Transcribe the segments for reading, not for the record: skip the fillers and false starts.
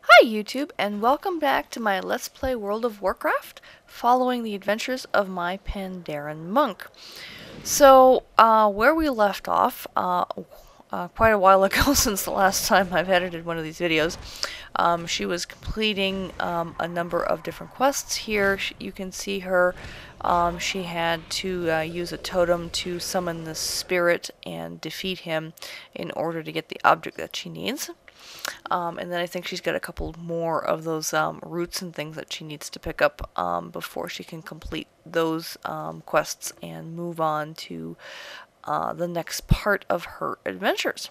Hi YouTube, and welcome back to my Let's Play World of Warcraft, following the adventures of my Pandaren monk. So, where we left off, quite a while ago since the last time I've edited one of these videos, she was completing a number of different quests here. You can see her. She had to use a totem to summon the spirit and defeat him in order to get the object that she needs. And then I think she's got a couple more of those roots and things that she needs to pick up before she can complete those quests and move on to the next part of her adventures.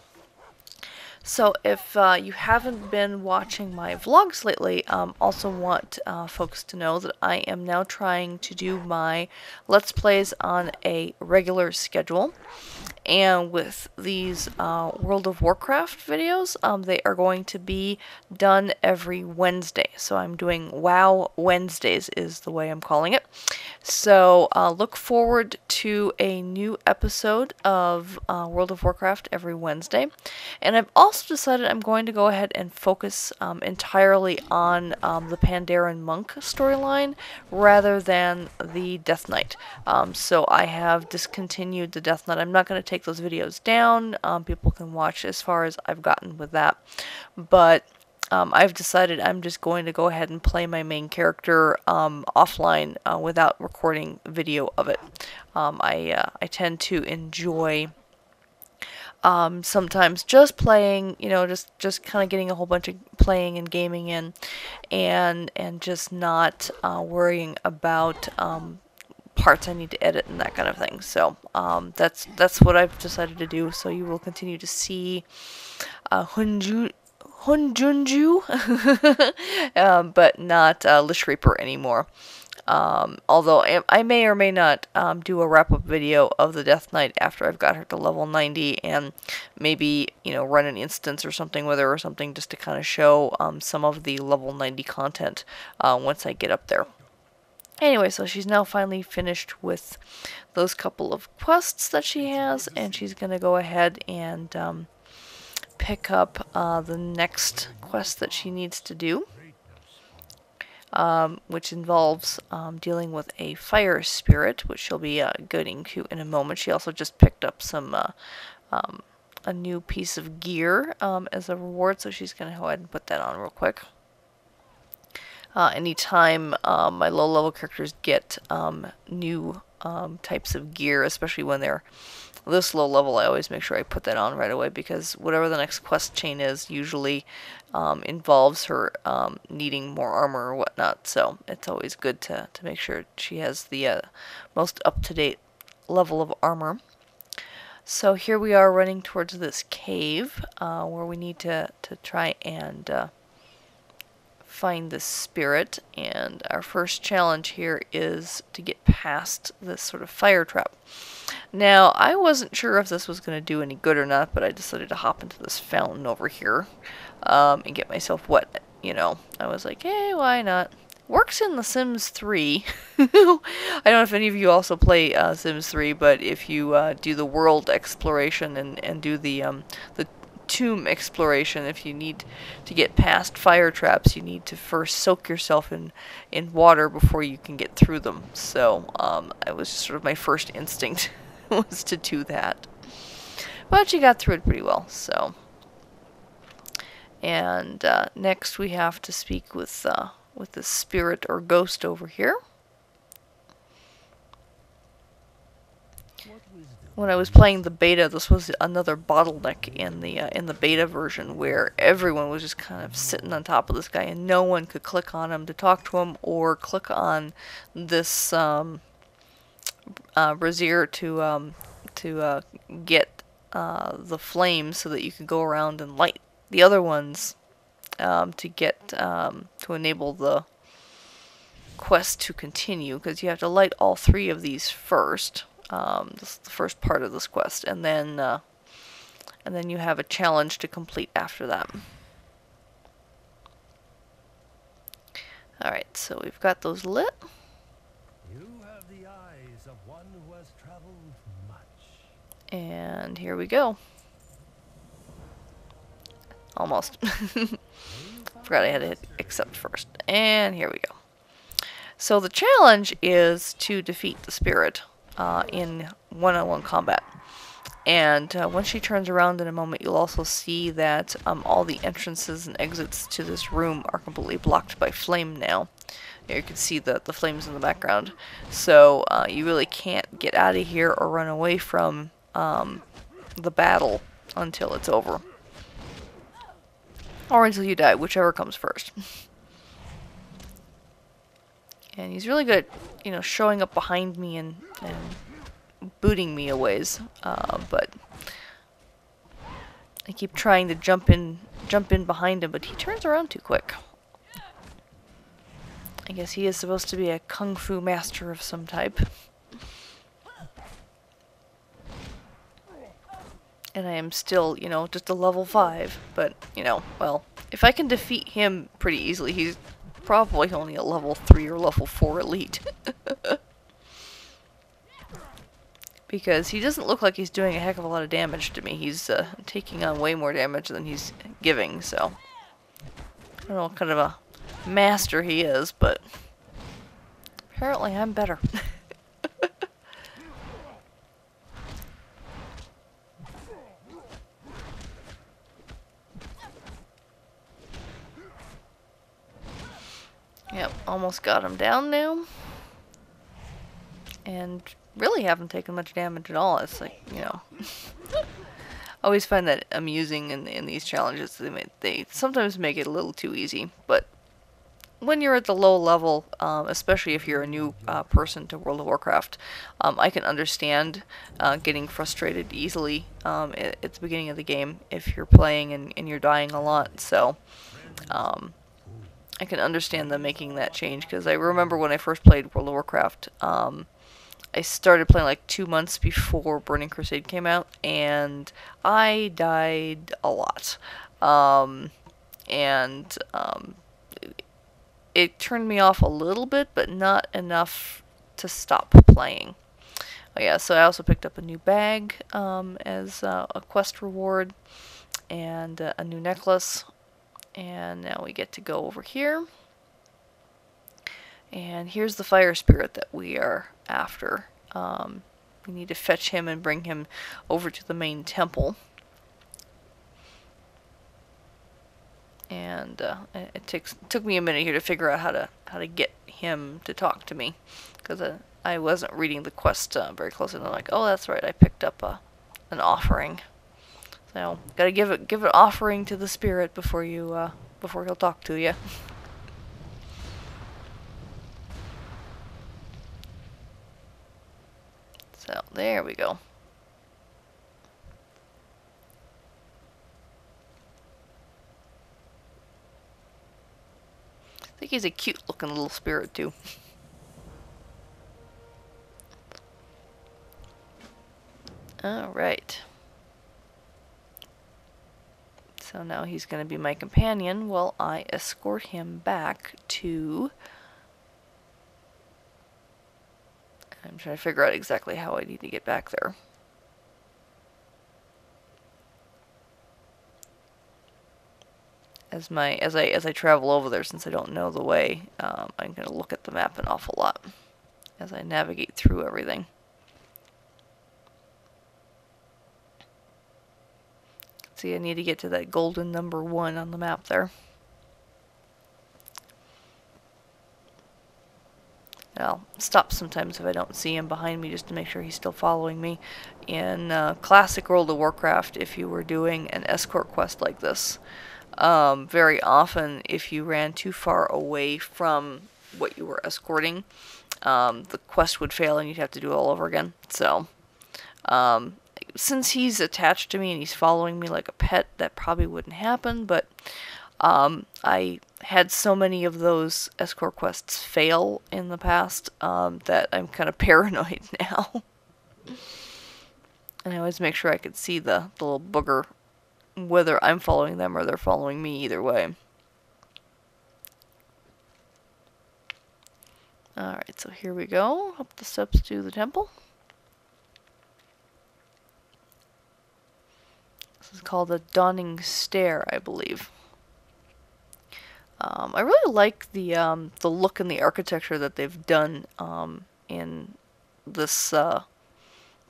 So if you haven't been watching my vlogs lately, also want folks to know that I am now trying to do my Let's Plays on a regular schedule. And with these World of Warcraft videos, they are going to be done every Wednesday. So I'm doing WoW Wednesdays is the way I'm calling it. So look forward to a new episode of World of Warcraft every Wednesday. And I've also decided I'm going to go ahead and focus entirely on the Pandaren monk storyline rather than the Death Knight. So I have discontinued the Death Knight. I'm not going to take those videos down. People can watch as far as I've gotten with that. But I've decided I'm just going to go ahead and play my main character offline without recording video of it. I tend to enjoy sometimes just playing, you know, just kind of getting a whole bunch of playing and gaming in, and just not worrying about parts I need to edit and that kind of thing. So that's what I've decided to do. So you will continue to see Hunjunju, but not Lich Reaper anymore. Although I may or may not do a wrap-up video of the Death Knight after I've got her to level 90, and maybe, you know, run an instance or something with her or something just to kind of show some of the level 90 content once I get up there. Anyway, so she's now finally finished with those couple of quests that she has, and she's going to go ahead and pick up the next quest that she needs to do, which involves dealing with a fire spirit, which she'll be getting to in a moment. She also just picked up some a new piece of gear as a reward, so she's going to go ahead and put that on real quick. Anytime my low-level characters get new types of gear, especially when they're this low level, I always make sure I put that on right away, because whatever the next quest chain is usually involves her needing more armor or whatnot, so it's always good to make sure she has the most up-to-date level of armor. So here we are running towards this cave where we need to try and find the spirit, and our first challenge here is to get past this sort of fire trap. Now, I wasn't sure if this was going to do any good or not, but I decided to hop into this fountain over here and get myself wet. You know, I was like, hey, why not? Works in The Sims 3. I don't know if any of you also play Sims 3, but if you do the world exploration and do the tomb exploration, if you need to get past fire traps, you need to first soak yourself in water before you can get through them. So it was just sort of my first instinct was to do that, but she got through it pretty well. So, and next we have to speak with the spirit or ghost over here. When I was playing the beta, this was another bottleneck in the beta version, where everyone was just kind of sitting on top of this guy, and no one could click on him to talk to him, or click on this brazier to get the flames so that you could go around and light the other ones to get to enable the quest to continue, because you have to light all three of these first. This is the first part of this quest, and then you have a challenge to complete after that. Alright, so we've got those lit. You have the eyes of one who has traveled much. And here we go. Almost. May you Forgot I had to hit accept first. And here we go. So the challenge is to defeat the spirit in one-on-one combat. And once she turns around in a moment, you'll also see that all the entrances and exits to this room are completely blocked by flame now. Here you can see the flames in the background. So you really can't get out of here or run away from the battle until it's over. Or until you die, whichever comes first. And he's really good at, showing up behind me and booting me a ways. But I keep trying to jump in behind him, but he turns around too quick. I guess he is supposed to be a kung fu master of some type. And I am still, just a level 5. But, well, if I can defeat him pretty easily, he's probably only a level 3 or level 4 elite. Because he doesn't look like he's doing a heck of a lot of damage to me. He's taking on way more damage than he's giving, so I don't know what kind of a master he is, but apparently I'm better. Yep, almost got him down now. And really haven't taken much damage at all. It's like, I always find that amusing in these challenges. They sometimes make it a little too easy, but when you're at the low level, especially if you're a new person to World of Warcraft, I can understand getting frustrated easily at the beginning of the game if you're playing and you're dying a lot. So I can understand them making that change, because I remember when I first played World of Warcraft, I started playing like 2 months before Burning Crusade came out, and I died a lot. It turned me off a little bit, but not enough to stop playing. Oh yeah, so I also picked up a new bag as a quest reward, and a new necklace. And now we get to go over here. And here's the fire spirit that we are after. We need to fetch him and bring him over to the main temple. And it took me a minute here to figure out how to get him to talk to me, because I wasn't reading the quest very closely. And I'm like, oh, that's right, I picked up an offering. So gotta give an offering to the spirit before he'll talk to you. So there we go. I think he's a cute looking little spirit too. Alright. So now he's going to be my companion while I escort him back to... I'm trying to figure out exactly how I need to get back there. As I travel over there, since I don't know the way, I'm going to look at the map an awful lot as I navigate through everything. See, I need to get to that golden number 1 on the map there. I'll stop sometimes if I don't see him behind me, just to make sure he's still following me. In classic World of Warcraft, if you were doing an escort quest like this, very often if you ran too far away from what you were escorting, the quest would fail and you'd have to do it all over again. So since he's attached to me and he's following me like a pet, that probably wouldn't happen, but I had so many of those escort quests fail in the past that I'm kind of paranoid now. And I always make sure I could see the little booger, whether I'm following them or they're following me, either way. Alright, so here we go, up the steps to the temple. This is called the Dawning Stair, I believe. I really like the look and the architecture that they've done in this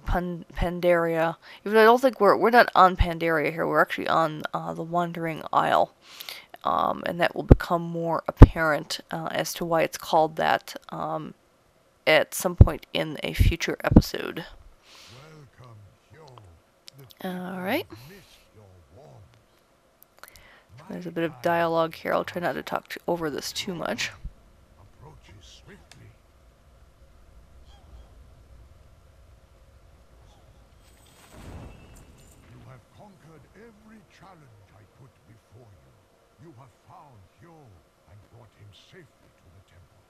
Pandaria. Even though I don't think we're not on Pandaria here. We're actually on the Wandering Isle, and that will become more apparent as to why it's called that at some point in a future episode. Welcome, Hyo. The All people right. miss your warmth. There's My a bit of time dialogue here. I'll try not to talk over this too much. approaches swiftly. You have conquered every challenge I put before you. You have found Hyo and brought him safely to the temple.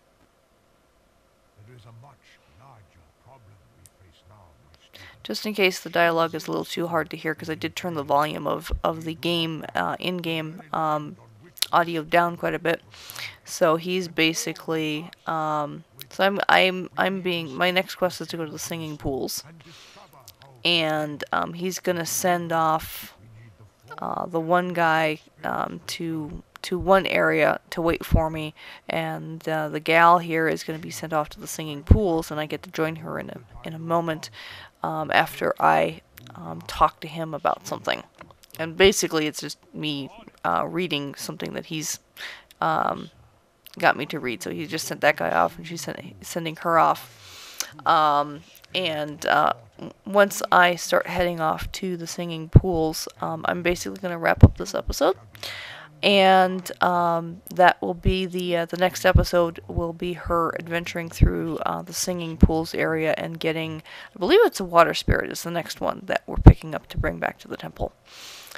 There is a much larger problem we face now, my student. Just in case the dialogue is a little too hard to hear, because I did turn the volume of the game, in-game audio down quite a bit. So he's basically, so I'm being, my next quest is to go to the singing pools, and he's gonna send off the one guy to one area to wait for me, and the gal here is going to be sent off to the singing pools, and I get to join her in a moment after I talk to him about something. And basically, it's just me reading something that he's got me to read. So he just sent that guy off, and she's sending her off. And once I start heading off to the singing pools, I'm basically going to wrap up this episode. And that will be the next episode will be her adventuring through the singing pools area and getting, I believe it's a water spirit is the next one that we're picking up to bring back to the temple.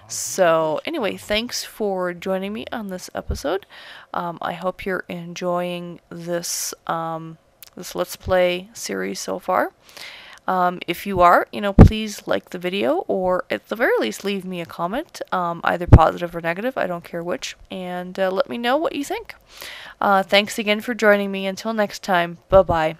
So anyway, thanks for joining me on this episode. I hope you're enjoying this this Let's Play series so far. If you are, please like the video, or at the very least leave me a comment, either positive or negative, I don't care which, and let me know what you think. Thanks again for joining me. Until next time, bye-bye.